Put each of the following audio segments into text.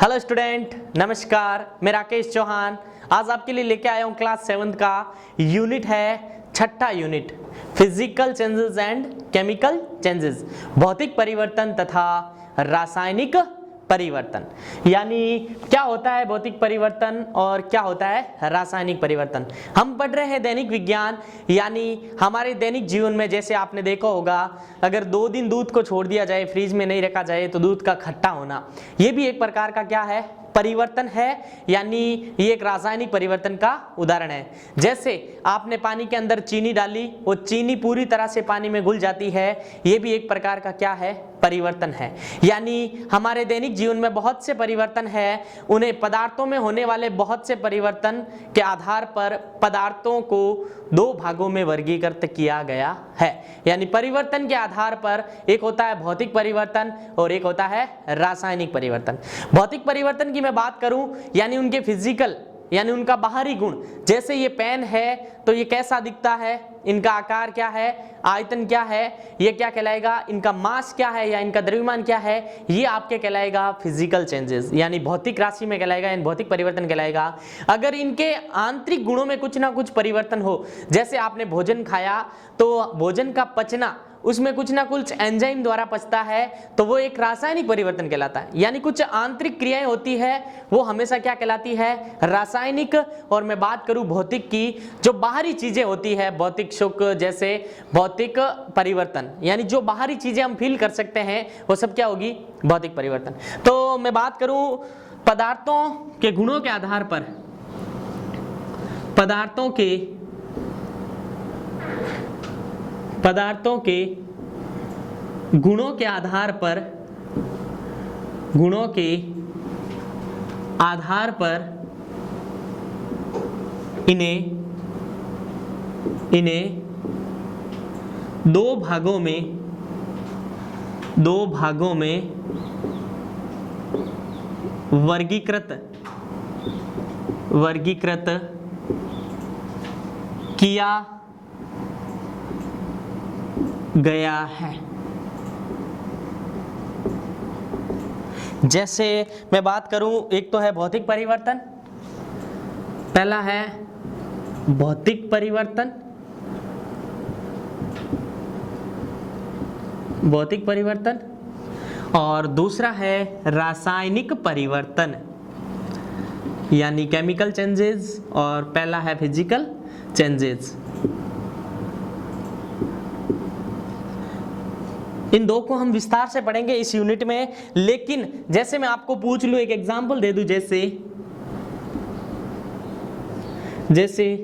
Hello student, नमस्कार। मैं राकेश चौहान आज आपके लिए लेके आया हूँ क्लास 7 का यूनिट है, छठा unit, physical changes and chemical changes, भौतिक परिवर्तन तथा रासायनिक परिवर्तन। यानी क्या होता है भौतिक परिवर्तन और क्या होता है रासायनिक परिवर्तन। हम पढ़ रहे हैं दैनिक विज्ञान, यानी हमारे दैनिक जीवन में जैसे आपने देखा होगा, अगर 2 दिन दूध को छोड़ दिया जाए, फ्रिज में नहीं रखा जाए, तो दूध का खट्टा होना, ये भी एक प्रकार का क्या है, परिवर्तन है। यानी ये एक रासायनिक परिवर्तन का उदाहरण है। जैसे आपने पानी के अंदर चीनी डाली, वो चीनी पूरी तरह से पानी में घुल जाती है, ये भी एक प्रकार का क्या है, परिवर्तन है। यानी हमारे दैनिक जीवन में बहुत से परिवर्तन है, उन्हें पदार्थों में होने वाले बहुत से परिवर्तन के आधार पर पदार्थों को 2 भागों में वर्गीकृत किया गया है। यानी परिवर्तन के आधार पर एक होता है भौतिक परिवर्तन और एक होता है रासायनिक परिवर्तन। भौतिक परिवर्तन की मैं बात करूं, यानी उनके फिजिकल, यानी उनका बाहरी गुण। जैसे ये पेन है तो ये कैसा दिखता है, इनका आकार क्या है, आयतन क्या है, ये क्या कहलाएगा, इनका मास क्या है या इनका द्रव्यमान क्या है, ये आपके कहलाएगा फिजिकल चेंजेस, यानी भौतिक राशि में कहलाएगा, यानी भौतिक परिवर्तन कहलाएगा। अगर इनके आंतरिक गुणों में कुछ ना कुछ परिवर्तन हो, जैसे आपने भोजन खाया तो भोजन का पचना, उसमें कुछ ना कुछ एंजाइम द्वारा पचता है, तो वो एक रासायनिक परिवर्तन कहलाता है। यानी कुछ आंतरिक क्रियाएं होती है, वो हमेशा क्या कहलाती है, रासायनिक। और मैं बात करूं भौतिक की, जो बाहरी चीजें होती है, भौतिक सुख, जैसे भौतिक परिवर्तन, यानी जो बाहरी चीजें हम फील कर सकते हैं, वो सब क्या होगी, भौतिक परिवर्तन। तो मैं बात करूं पदार्थों के गुणों के आधार पर, पदार्थों के गुणों के आधार पर, गुणों के आधार पर इन्हें 2 भागों में वर्गीकृत किया गया है। जैसे मैं बात करूं, एक तो है भौतिक परिवर्तन, पहला है भौतिक परिवर्तन, भौतिक परिवर्तन, और दूसरा है रासायनिक परिवर्तन, यानी केमिकल चेंजेस, और पहला है फिजिकल चेंजेस। इन 2 को हम विस्तार से पढ़ेंगे इस यूनिट में, लेकिन जैसे मैं आपको पूछ लूं, एक एग्जांपल दे दूं, जैसे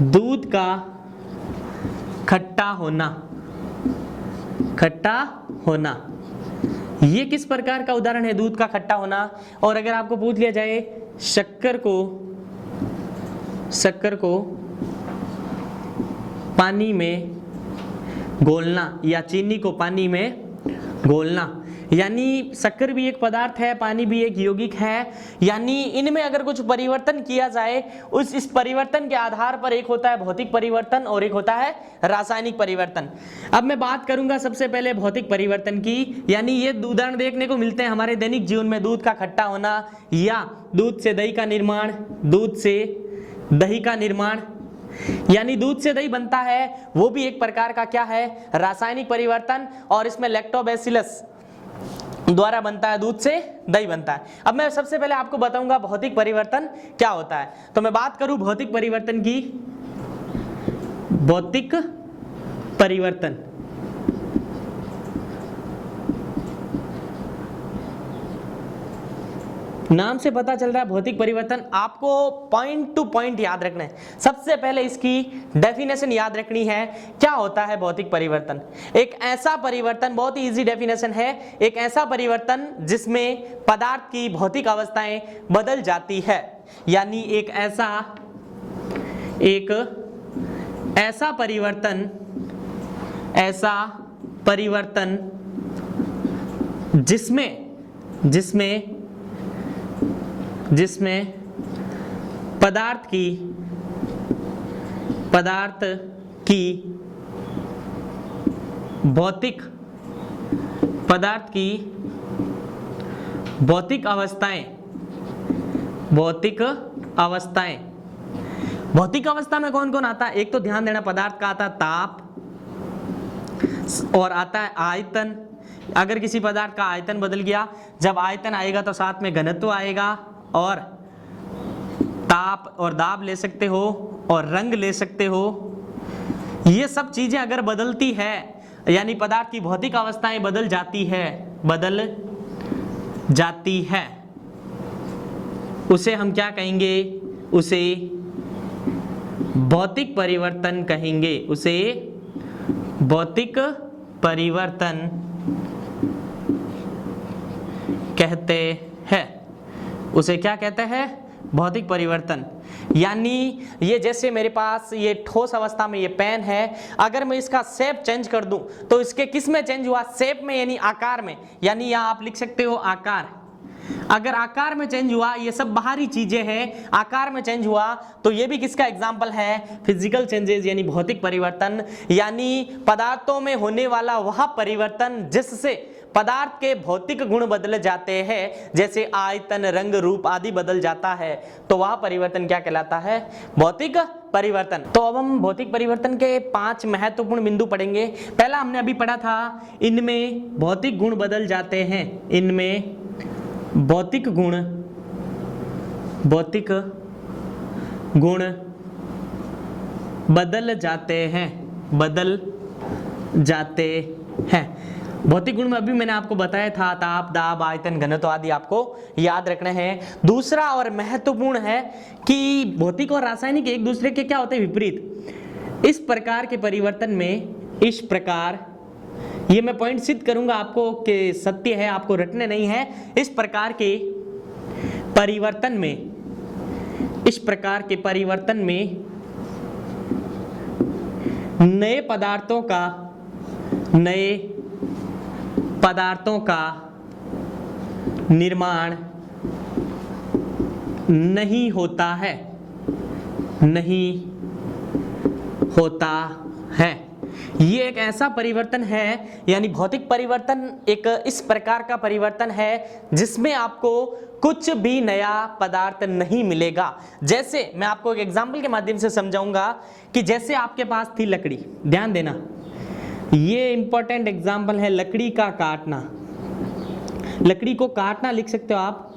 दूध का खट्टा होना, ये किस प्रकार का उदाहरण है, दूध का खट्टा होना। और अगर आपको पूछ लिया जाए शक्कर को पानी में घोलना या चीनी को पानी में घोलना, यानी शक्कर भी एक पदार्थ है, पानी भी एक यौगिक है। यानी इनमें अगर कुछ परिवर्तन किया जाए, इस परिवर्तन के आधार पर एक होता है भौतिक परिवर्तन और एक होता है रासायनिक परिवर्तन। अब मैं बात करूंगा सबसे पहले भौतिक परिवर्तन की, यानी ये उदाहरण देखने को मिलते हैं हमारे दैनिक जीवन में, दूध का खट्टा होना या दूध से दही का निर्माण, दूध से दही का निर्माण, यानी दूध से दही बनता है, वो भी एक प्रकार का क्या है, रासायनिक परिवर्तन। और इसमें लैक्टोबैसिलस द्वारा बनता है, दूध से दही बनता है। अब मैं सबसे पहले आपको बताऊंगा भौतिक परिवर्तन क्या होता है। तो मैं बात करूं भौतिक परिवर्तन की, भौतिक परिवर्तन, नाम से पता चल रहा है भौतिक परिवर्तन, आपको पॉइंट टू पॉइंट याद रखना है। सबसे पहले इसकी डेफिनेशन याद रखनी है, क्या होता है भौतिक परिवर्तन। एक ऐसा परिवर्तन, बहुत ही इजी डेफिनेशन है, एक ऐसा परिवर्तन जिसमें पदार्थ की भौतिक अवस्थाएं बदल जाती है। यानी एक ऐसा परिवर्तन जिसमें पदार्थ की भौतिक अवस्थाएं भौतिक अवस्थाएं। भौतिक अवस्था में कौन कौन आता है? एक तो ध्यान देना, पदार्थ का आता है ताप, और आता है आयतन। अगर किसी पदार्थ का आयतन बदल गया, जब आयतन आएगा तो साथ में घनत्व आएगा, और ताप और दाब ले सकते हो, और रंग ले सकते हो। ये सब चीजें अगर बदलती है, यानी पदार्थ की भौतिक अवस्थाएं बदल जाती है, उसे हम क्या कहेंगे? उसे भौतिक परिवर्तन कहेंगे। उसे भौतिक परिवर्तन कहते हैं। उसे क्या कहते हैं? भौतिक परिवर्तन। यानी ये जैसे मेरे पास ये ठोस अवस्था में ये पेन है, अगर मैं इसका शेप चेंज कर दूं तो इसके किस में चेंज हुआ? शेप में, यानी आकार में। यानी यहाँ आप लिख सकते हो आकार। अगर आकार में चेंज हुआ, ये सब बाहरी चीजें हैं, आकार में चेंज हुआ, तो ये भी किसका एग्जाम्पल है? फिजिकल चेंजेस, यानी भौतिक परिवर्तन। यानी पदार्थों में होने वाला वह परिवर्तन जिससे पदार्थ के भौतिक गुण बदल जाते हैं, जैसे आयतन, रंग, रूप आदि बदल जाता है, तो वह परिवर्तन क्या कहलाता है? भौतिक परिवर्तन। तो अब हम भौतिक परिवर्तन के 5 महत्वपूर्ण बिंदु पढ़ेंगे। पहला हमने अभी पढ़ा था, इनमें भौतिक गुण बदल जाते हैं। इनमें भौतिक गुण बदल जाते हैं। भौतिक गुण में अभी मैंने आपको बताया था, ताप, दाब, आयतन, घनत्व आदि आपको याद रखने हैं। दूसरा और महत्वपूर्ण है कि भौतिक और रासायनिक एक दूसरे के क्या होते हैं? विपरीत। इस प्रकार के परिवर्तन में, इस प्रकार, ये मैं पॉइंट सिद्ध करूंगा आपको कि सत्य है, आपको रटने नहीं है। इस प्रकार के परिवर्तन में नए पदार्थों का निर्माण नहीं होता है। ये एक ऐसा परिवर्तन है, यानी भौतिक परिवर्तन एक इस प्रकार का परिवर्तन है जिसमें आपको कुछ भी नया पदार्थ नहीं मिलेगा। जैसे मैं आपको एक एग्जाम्पल के माध्यम से समझाऊंगा कि जैसे आपके पास थी लकड़ी, ध्यान देना, ये इंपॉर्टेंट एग्जाम्पल है, लकड़ी का काटना। लकड़ी को काटना लिख सकते हो आप।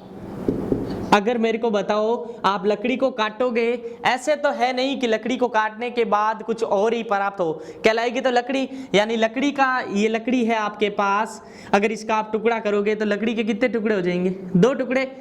अगर मेरे को बताओ आप लकड़ी को काटोगे, ऐसे तो है नहीं कि लकड़ी को काटने के बाद कुछ और ही प्राप्त हो, कहलाएगी तो लकड़ी। यानी लकड़ी का, ये लकड़ी है आपके पास, अगर इसका आप टुकड़ा करोगे तो लकड़ी के कितने टुकड़े हो जाएंगे? 2 टुकड़े।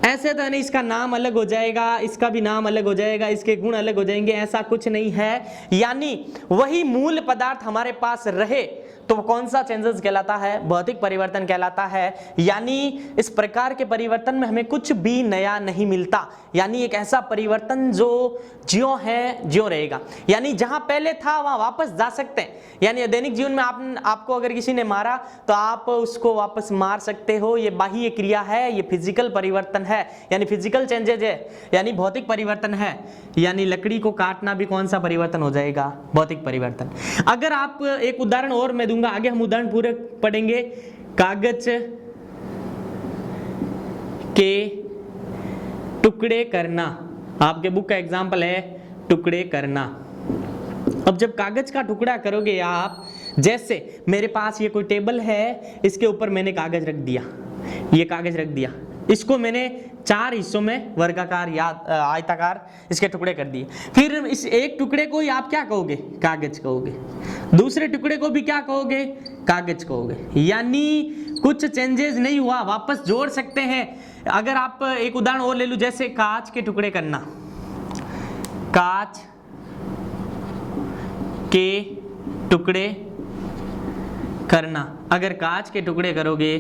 ऐसे तो है नहीं, इसका नाम अलग हो जाएगा, इसका भी नाम अलग हो जाएगा, इसके गुण अलग हो जाएंगे, ऐसा कुछ नहीं है। यानी वही मूल पदार्थ हमारे पास रहे तो कौन सा चेंजेस कहलाता है? भौतिक परिवर्तन कहलाता है। यानी इस प्रकार के परिवर्तन में हमें कुछ भी नया नहीं मिलता, यानी एक ऐसा परिवर्तन जो ज्यों है ज्यों रहेगा। यानी जहां पहले था वहां वापस जा सकते हैं। यानी दैनिक जीवन में आपको अगर किसी ने मारा तो आप उसको वापस मार सकते हो, ये बाह्य क्रिया है, ये फिजिकल परिवर्तन है, यानी फिजिकल चेंजेज है, यानी भौतिक परिवर्तन है। यानी लकड़ी को काटना भी कौन सा परिवर्तन हो जाएगा? भौतिक परिवर्तन। अगर आप एक उदाहरण और मैं दूंगा, आगे हम उदाहरण पूरे पढ़ेंगे। कागज के टुकड़े करना, आपके बुक का एग्जाम्पल है टुकड़े करना। अब जब कागज का टुकड़ा करोगे आप, जैसे मेरे पास ये कोई टेबल है, इसके ऊपर मैंने कागज रख दिया, ये कागज रख दिया, इसको मैंने 4 हिस्सों में वर्गाकार या आयताकार इसके टुकड़े कर दिए। फिर इस एक टुकड़े को ही आप क्या कहोगे? कागज कहोगे। दूसरे टुकड़े को भी क्या कहोगे? कागज कहोगे। यानी कुछ चेंजेस नहीं हुआ, वापस जोड़ सकते हैं। अगर आप एक उदाहरण और ले लो, जैसे कांच के टुकड़े करना, कांच के टुकड़े करना, अगर कांच के टुकड़े करोगे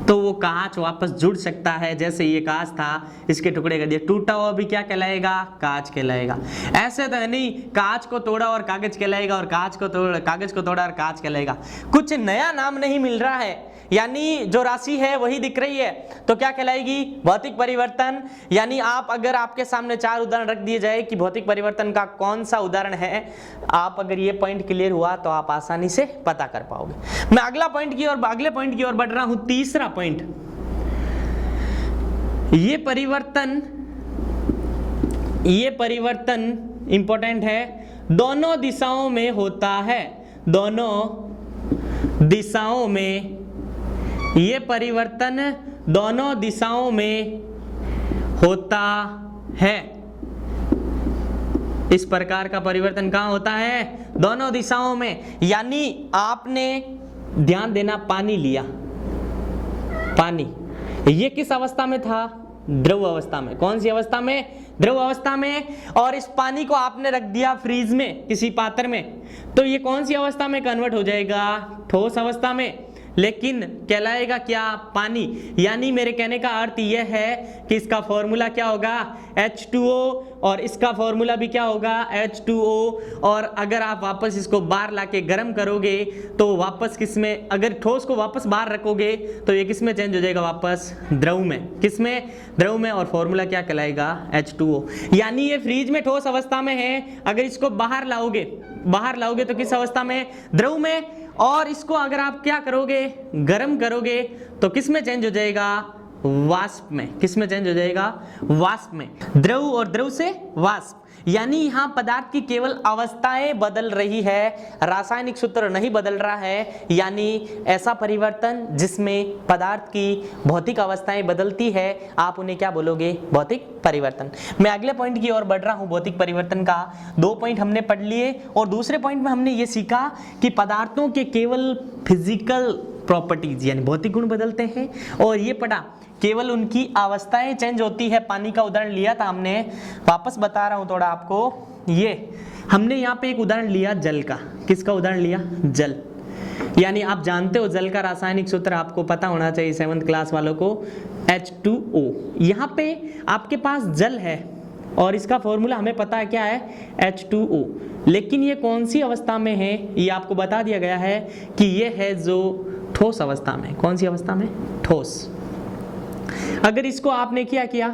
तो वो कांच वापस जुड़ सकता है। जैसे ये कांच था, इसके टुकड़े कर दिए, टूटा हुआ भी क्या कहलाएगा? कांच कहलाएगा। ऐसे तो है नहीं कांच को तोड़ा और कागज कहलाएगा, और कांच को तोड़ा, कागज को तोड़ा और कांच कहलाएगा। कुछ नया नाम नहीं मिल रहा है, यानी जो राशि है वही दिख रही है, तो क्या कहलाएगी? भौतिक परिवर्तन। यानी आप, अगर आपके सामने 4 उदाहरण रख दिए जाए कि भौतिक परिवर्तन का कौन सा उदाहरण है, आप अगर ये पॉइंट क्लियर हुआ तो आप आसानी से पता कर पाओगे। मैं अगले पॉइंट की ओर बढ़ रहा हूं। तीसरा पॉइंट, ये परिवर्तन ये परिवर्तन इंपॉर्टेंट है, दोनों दिशाओं में होता है, दोनों दिशाओं में, ये परिवर्तन दोनों दिशाओं में होता है। इस प्रकार का परिवर्तन कहाँ होता है? दोनों दिशाओं में। यानी आपने ध्यान देना, पानी लिया, पानी ये किस अवस्था में था? द्रव अवस्था में। कौन सी अवस्था में? द्रव अवस्था में। और इस पानी को आपने रख दिया फ्रीज में, किसी पात्र में, तो ये कौन सी अवस्था में कन्वर्ट हो जाएगा? ठोस अवस्था में। लेकिन कहलाएगा क्या? पानी। यानी मेरे कहने का अर्थ यह है कि इसका फॉर्मूला क्या होगा? H2O, और इसका फॉर्मूला भी क्या होगा? H2O। और अगर आप वापस इसको बाहर लाके गर्म करोगे तो वापस किस में, अगर ठोस को वापस बाहर रखोगे तो ये किस में चेंज हो जाएगा? वापस द्रव में। किस में? द्रव में। और फॉर्मूला क्या कहलाएगा? H2O। यानी ये फ्रीज में ठोस अवस्था में है, अगर इसको बाहर लाओगे तो किस अवस्था में? द्रव में। और इसको अगर आप क्या करोगे? गर्म करोगे तो किस में चेंज हो जाएगा? वाष्प में। किस में चेंज हो जाएगा? वाष्प में। द्रव और द्रव से वाष्प। यानी यहाँ पदार्थ की केवल अवस्थाएं बदल रही है, रासायनिक सूत्र नहीं बदल रहा है। यानी ऐसा परिवर्तन जिसमें पदार्थ की भौतिक अवस्थाएं बदलती है, आप उन्हें क्या बोलोगे? भौतिक परिवर्तन। मैं अगले पॉइंट की ओर बढ़ रहा हूँ। भौतिक परिवर्तन का 2 पॉइंट हमने पढ़ लिए, और दूसरे पॉइंट में हमने ये सीखा कि पदार्थों के केवल फिजिकल प्रॉपर्टीज यानी भौतिक गुण बदलते हैं, और ये पढ़ा केवल उनकी अवस्थाएं चेंज होती है। पानी का उदाहरण लिया था हमने, वापस बता रहा हूं थोड़ा आपको। ये हमने यहाँ पे एक उदाहरण लिया जल का। किसका उदाहरण लिया? जल। यानी आप जानते हो जल का रासायनिक सूत्र आपको पता होना चाहिए 7th क्लास वालों को, H2O। यहाँ पे आपके पास जल है और इसका फॉर्मूला हमें पता है क्या है? H2O। लेकिन ये कौन सी अवस्था में है ये आपको बता दिया गया है कि ये है जो ठोस अवस्था में। कौन सी अवस्था में? ठोस। अगर इसको आपने क्या किया?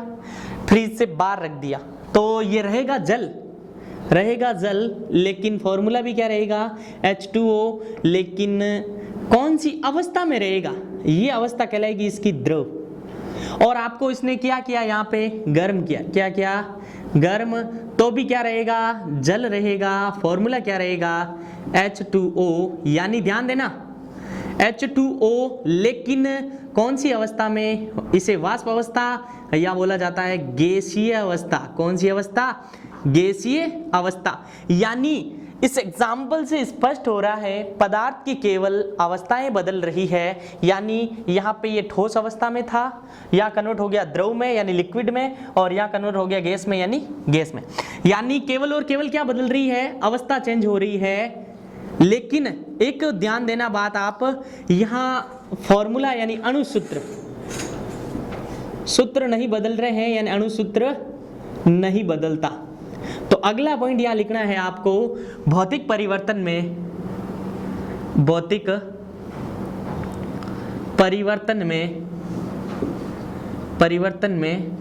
फ्रीज से बाहर रख दिया तो ये रहेगा जल, रहेगा जल। लेकिन फॉर्मूला भी क्या रहेगा? H2O। लेकिन कौन सी अवस्था में रहेगा? ये अवस्था कहलाएगी इसकी द्रव। और आपको इसने क्या किया? यहाँ पे गर्म किया। क्या किया? गर्म। तो भी क्या रहेगा? जल रहेगा। फॉर्मूला क्या रहेगा? H2O। यानी ध्यान देना H2O। लेकिन कौन सी अवस्था में? इसे वाष्प अवस्था या बोला जाता है गैसीय अवस्था। कौन सी अवस्था? गैसीय अवस्था। यानी इस एग्जाम्पल से स्पष्ट हो रहा है पदार्थ की केवल अवस्थाएं बदल रही है। यानी यहाँ पे ये ठोस अवस्था में था, या कन्वर्ट हो गया द्रव में यानी लिक्विड में, और यहाँ कन्वर्ट हो गया गैस में यानी गैस में। यानी केवल और केवल क्या बदल रही है? अवस्था चेंज हो रही है। लेकिन एक ध्यान देना बात, आप यहाँ फॉर्मूला यानी अणुसूत्र, सूत्र नहीं बदल रहे हैं, यानी अणुसूत्र नहीं बदलता। तो अगला पॉइंट यहाँ लिखना है आपको, भौतिक परिवर्तन में, भौतिक परिवर्तन में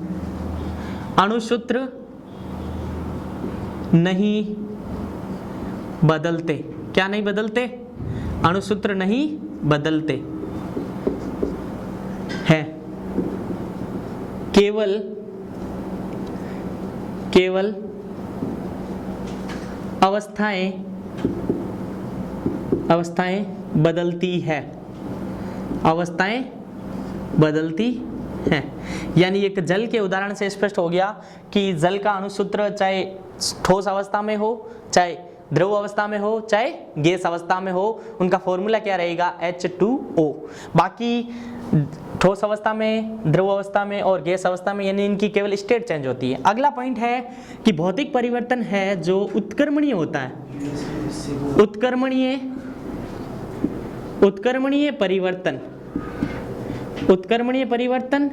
अणुसूत्र नहीं बदलते। क्या नहीं बदलते? अणुसूत्र नहीं बदलते हैं। केवल अवस्थाएं बदलती है। अवस्थाएं बदलती हैं। यानी एक जल के उदाहरण से स्पष्ट हो गया कि जल का अणुसूत्र चाहे ठोस अवस्था में हो, चाहे द्रव अवस्था में हो, चाहे गैस अवस्था में हो, उनका फॉर्मूला क्या रहेगा? H2O। बाकी ठोस अवस्था में, द्रव अवस्था में और गैस अवस्था में, यानी इनकी केवल स्टेट चेंज होती है। अगला पॉइंट है कि भौतिक परिवर्तन है जो उत्क्रमणीय होता है। उत्क्रमणीय परिवर्तन,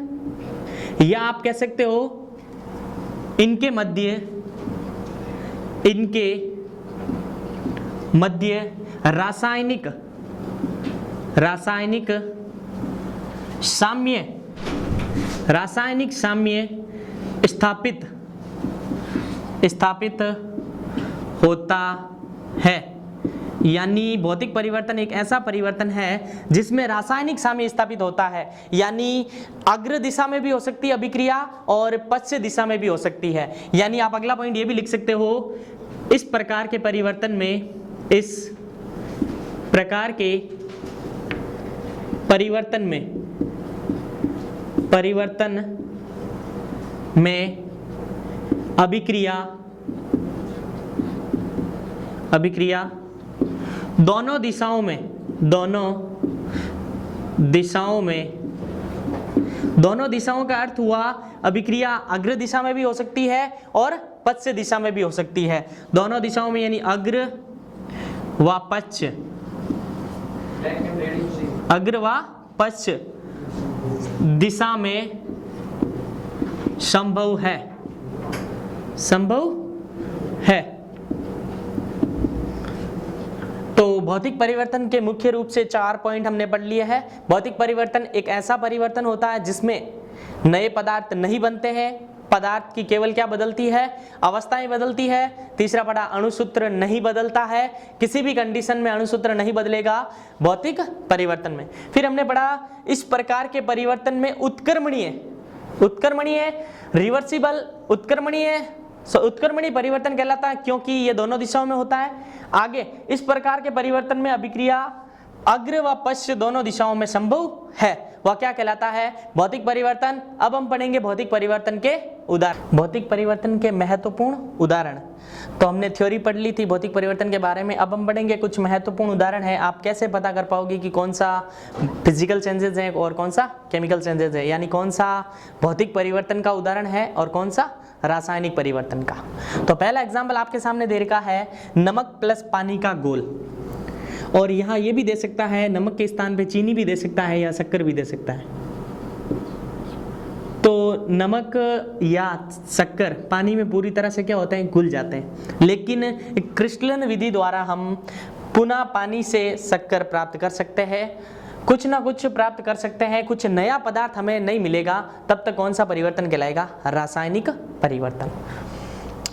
या आप कह सकते हो इनके मध्य रासायनिक साम्य स्थापित होता है। यानी भौतिक परिवर्तन एक ऐसा परिवर्तन है जिसमें रासायनिक साम्य स्थापित होता है, यानी अग्र दिशा में भी हो सकती है अभिक्रिया और पश्च दिशा में भी हो सकती है। यानी आप अगला पॉइंट ये भी लिख सकते हो, इस प्रकार के परिवर्तन में, इस प्रकार के परिवर्तन में अभिक्रिया दोनों दिशाओं का अर्थ हुआ अभिक्रिया अग्र दिशा में भी हो सकती है और पश्च दिशा में भी हो सकती है। दोनों दिशाओं में यानी अग्र व पश्च दिशा में संभव है। तो भौतिक परिवर्तन के मुख्य रूप से 4 पॉइंट हमने पढ़ लिए हैं। भौतिक परिवर्तन एक ऐसा परिवर्तन होता है जिसमें नए पदार्थ नहीं बनते हैं, पदार्थ की केवल क्या बदलती है, अवस्थाएं बदलती है। तीसरा पढ़ा, अणुसूत्र नहीं बदलता है, किसी भी कंडीशन में अणुसूत्र नहीं बदलेगा भौतिक परिवर्तन में। फिर हमने पढ़ा इस प्रकार के परिवर्तन में उत्क्रमणीय रिवर्सिबल उत्क्रमणीय परिवर्तन कहलाता है, क्योंकि ये दोनों दिशाओं में होता है। आगे, इस प्रकार के परिवर्तन में अभिक्रिया अग्र व पश्च दोनों दिशाओं में संभव है, वह क्या कहलाता है, भौतिक परिवर्तन। अब हम पढ़ेंगे भौतिक परिवर्तन के उदाहरण, भौतिक परिवर्तन के महत्वपूर्ण उदाहरण। तो हमने थ्योरी पढ़ ली थी भौतिक परिवर्तन के बारे में, अब हम पढ़ेंगे कुछ महत्वपूर्ण उदाहरण है। आप कैसे पता कर पाओगे कि कौन सा फिजिकल चेंजेस है और कौन सा केमिकल चेंजेस है, यानी कौन सा भौतिक परिवर्तन का उदाहरण है और कौन सा रासायनिक परिवर्तन का। तो पहला एग्जाम्पल आपके सामने दे रखा है, नमक प्लस पानी का घोल। और यहाँ ये भी दे सकता है, नमक के स्थान पे चीनी भी दे सकता है या शक्कर भी दे सकता है। तो नमक या शक्कर पानी में पूरी तरह से क्या होते हैं, घुल जाते हैं, लेकिन क्रिस्टलन विधि द्वारा हम पुनः पानी से शक्कर प्राप्त कर सकते हैं, कुछ ना कुछ प्राप्त कर सकते हैं, कुछ नया पदार्थ हमें नहीं मिलेगा, तब तक कौन सा परिवर्तन कहलाएगा, रासायनिक परिवर्तन।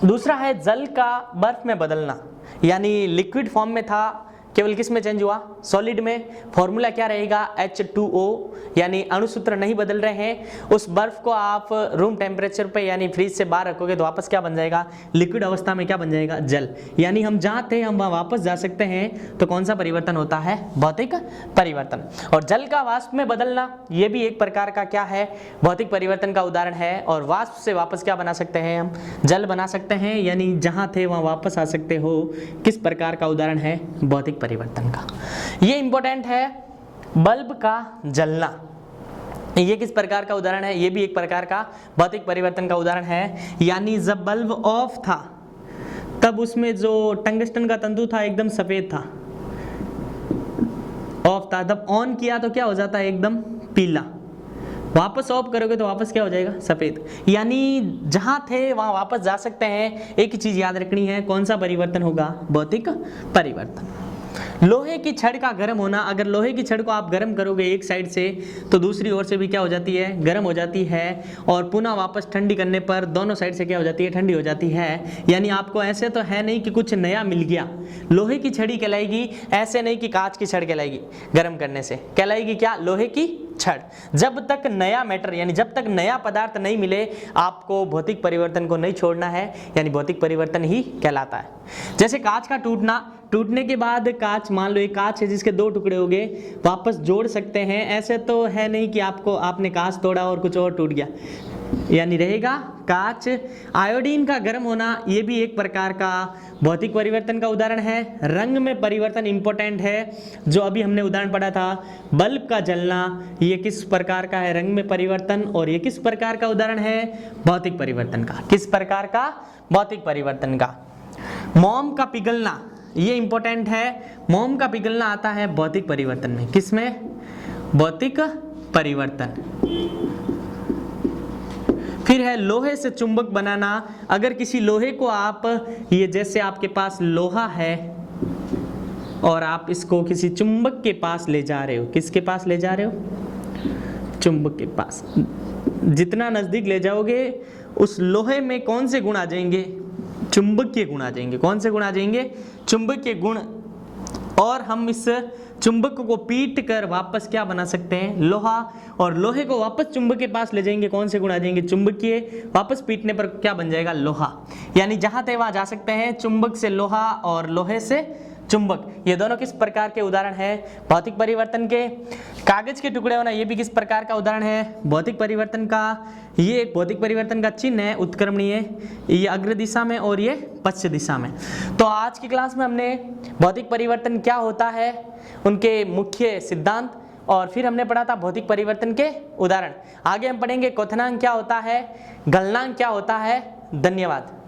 दूसरा है जल का बर्फ में बदलना, यानी लिक्विड फॉर्म में था, केवल किस में चेंज हुआ, सॉलिड में। फॉर्मूला क्या रहेगा, H2O, यानी अणुसूत्र नहीं बदल रहे हैं। उस बर्फ को आप रूम टेम्परेचर पे यानी फ्रीज से बाहर रखोगे तो वापस क्या बन जाएगा, लिक्विड अवस्था में क्या बन जाएगा, जल। यानी हम जहाँ थे हम वहाँ वापस जा सकते हैं। तो कौन सा परिवर्तन होता है, भौतिक परिवर्तन। और जल का वाष्प में बदलना, ये भी एक प्रकार का क्या है, भौतिक परिवर्तन का उदाहरण है। और वाष्प से वापस क्या बना सकते हैं, हम जल बना सकते हैं, यानी जहाँ थे वहाँ वापस आ सकते हो। किस प्रकार का उदाहरण है, भौतिक परिवर्तन का। ये इंपॉर्टेंट है, बल्ब का जलना, ये किस प्रकार का उदाहरण है, ये भी एक प्रकार का भौतिक परिवर्तन का उदाहरण है। यानी जब बल्ब ऑफ था तब उसमें जो टंगस्टन का तंतु था एकदम सफेद था, ऑफ था, तब ऑन किया तो क्या हो जाता है, एकदम पीला। वापस ऑफ करोगे तो वापस क्या हो जाएगा, सफेद। यानी जहां थे वहां वापस जा सकते हैं। एक ही चीज याद रखनी है, कौन सा परिवर्तन होगा, भौतिक परिवर्तन। लोहे की छड़ का गर्म होना, अगर लोहे की छड़ को आप गर्म करोगे एक साइड से तो दूसरी ओर से भी क्या हो जाती है, गर्म हो जाती है। और पुनः वापस ठंडी करने पर दोनों साइड से क्या हो जाती है, ठंडी हो जाती है। यानी आपको ऐसे तो है नहीं कि कुछ नया मिल गया, लोहे की छड़ी कहलाएगी, ऐसे नहीं कि कांच की छड़ कहलाएगी। गर्म करने से कहलाएगी क्या, लोहे की छड़। जब तक नया मैटर यानी जब तक नया पदार्थ नहीं मिले, आपको भौतिक परिवर्तन को नहीं छोड़ना है, यानी भौतिक परिवर्तन ही कहलाता है। जैसे कांच का टूटने के बाद कांच, मान लो एक कांच है जिसके 2 टुकड़े हो गए, वापस जोड़ सकते हैं। ऐसे तो है नहीं कि आपने कांच तोड़ा और कुछ और टूट गया, यानी रहेगा कांच। आयोडीन का गर्म होना, ये भी एक प्रकार का भौतिक परिवर्तन का उदाहरण है। रंग में परिवर्तन इंपॉर्टेंट है, जो अभी हमने उदाहरण पढ़ा था, बल्ब का जलना, ये किस प्रकार का है, रंग में परिवर्तन। और ये किस प्रकार का उदाहरण है, भौतिक परिवर्तन का। किस प्रकार का, भौतिक परिवर्तन का। मोम का पिघलना, ये इंपॉर्टेंट है, मोम का पिघलना आता है भौतिक परिवर्तन में। किसमें, भौतिक परिवर्तन। फिर है लोहे से चुंबक बनाना, अगर किसी लोहे को आप, ये जैसे आपके पास लोहा है और आप इसको किसी चुंबक के पास ले जा रहे हो, किसके पास ले जा रहे हो, चुंबक के पास। जितना नजदीक ले जाओगे उस लोहे में कौन से गुण आ जाएंगे, चुंबकीय गुण आ जाएंगे। कौन से गुण आ जाएंगे, चुंबकीय गुण और हम इस चुंबक को पीट कर वापस क्या बना सकते हैं, लोहा। और लोहे को वापस चुंबक के पास ले जाएंगे, कौन से गुण आ जाएंगे, चुंबकीय, वापस पीटने पर क्या बन जाएगा, लोहा। यानी जहां तक वहां जा सकते हैं, चुंबक से लोहा और लोहे से चुंबक। ये दोनों किस प्रकार के उदाहरण है, भौतिक परिवर्तन के। कागज के टुकड़े होना, ये भी किस प्रकार का उदाहरण है, भौतिक परिवर्तन का। ये एक भौतिक परिवर्तन का चिन्ह है, उत्क्रमणीय, ये अग्र दिशा में और ये पश्च दिशा में। तो आज की क्लास में हमने भौतिक परिवर्तन क्या होता है, उनके मुख्य सिद्धांत, और फिर हमने पढ़ा था भौतिक परिवर्तन के उदाहरण। आगे हम पढ़ेंगे क्वथनांक क्या होता है, गलनांक क्या होता है। धन्यवाद।